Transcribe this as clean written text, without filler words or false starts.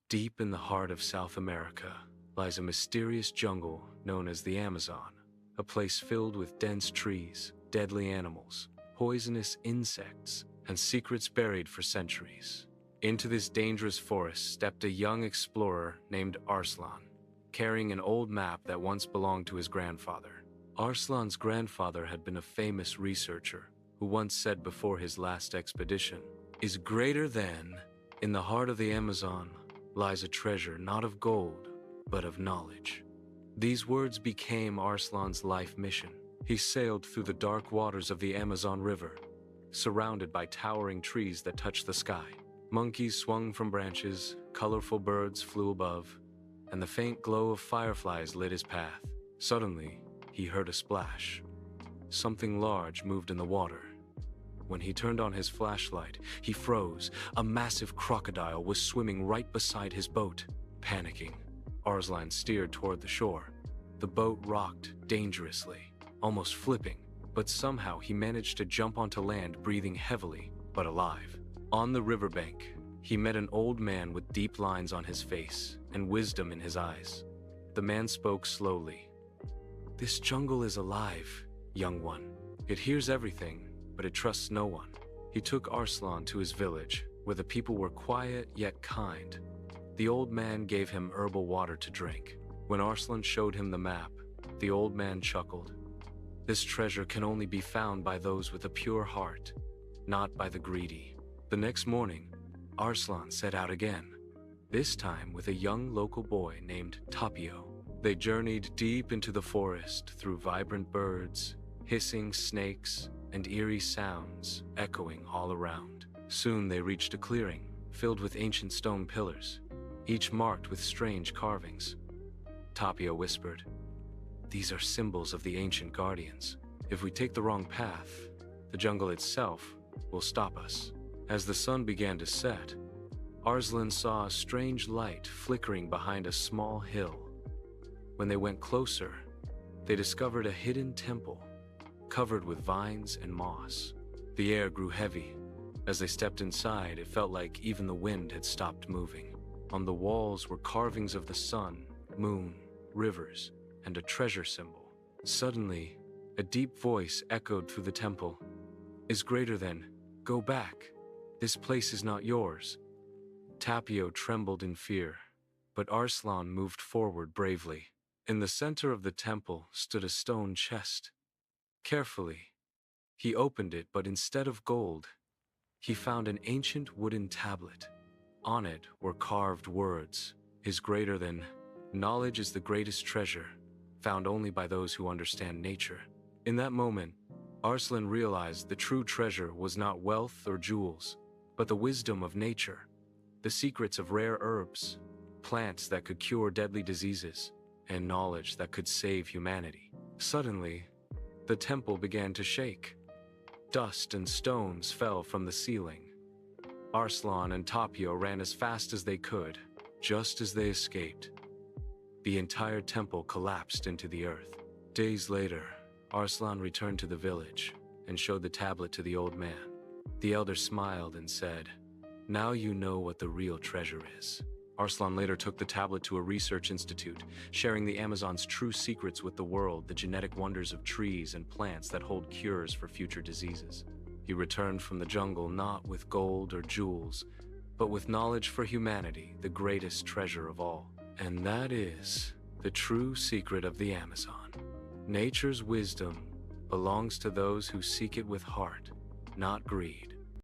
Deep in the heart of South America lies a mysterious jungle known as the Amazon, a place filled with dense trees, deadly animals, poisonous insects, and secrets buried for centuries. Into this dangerous forest stepped a young explorer named Arslan, carrying an old map that once belonged to his grandfather. Arslan's grandfather had been a famous researcher who once said before his last expedition, "Is greater than, in the heart of the Amazon, lies a treasure not of gold, but of knowledge." These words became Arslan's life mission. He sailed through the dark waters of the Amazon River, surrounded by towering trees that touched the sky. Monkeys swung from branches, colorful birds flew above, and the faint glow of fireflies lit his path. Suddenly, he heard a splash. Something large moved in the water. When he turned on his flashlight, he froze. A massive crocodile was swimming right beside his boat. Panicking, Arslan steered toward the shore. The boat rocked dangerously, almost flipping, but somehow he managed to jump onto land, breathing heavily, but alive. On the riverbank, he met an old man with deep lines on his face and wisdom in his eyes. The man spoke slowly. "This jungle is alive, young one. It hears everything, but it trusts no one." He took Arslan to his village, where the people were quiet yet kind. The old man gave him herbal water to drink. When Arslan showed him the map, the old man chuckled. "This treasure can only be found by those with a pure heart, not by the greedy." The next morning, Arslan set out again, this time with a young local boy named Tapio. They journeyed deep into the forest through vibrant birds, hissing snakes, and eerie sounds echoing all around. Soon they reached a clearing filled with ancient stone pillars, each marked with strange carvings. Tapio whispered, "These are symbols of the ancient guardians. If we take the wrong path, the jungle itself will stop us." As the sun began to set, Arslan saw a strange light flickering behind a small hill. When they went closer, they discovered a hidden temple, covered with vines and moss. The air grew heavy. As they stepped inside, it felt like even the wind had stopped moving. On the walls were carvings of the sun, moon, rivers, and a treasure symbol. Suddenly, a deep voice echoed through the temple. "Is greater than, go back. This place is not yours." Tapio trembled in fear, but Arslan moved forward bravely. In the center of the temple stood a stone chest. Carefully, he opened it, but instead of gold, he found an ancient wooden tablet. On it were carved words, "Is greater than, knowledge is the greatest treasure, found only by those who understand nature." In that moment, Arslan realized the true treasure was not wealth or jewels, but the wisdom of nature, the secrets of rare herbs, plants that could cure deadly diseases, and knowledge that could save humanity. Suddenly, the temple began to shake. Dust and stones fell from the ceiling. Arslan and Tapio ran as fast as they could. Just as they escaped, the entire temple collapsed into the earth. Days later, Arslan returned to the village and showed the tablet to the old man. The elder smiled and said, "Now you know what the real treasure is." Arslan later took the tablet to a research institute, sharing the Amazon's true secrets with the world, the genetic wonders of trees and plants that hold cures for future diseases. He returned from the jungle not with gold or jewels, but with knowledge for humanity, the greatest treasure of all. And that is the true secret of the Amazon. Nature's wisdom belongs to those who seek it with heart, not greed.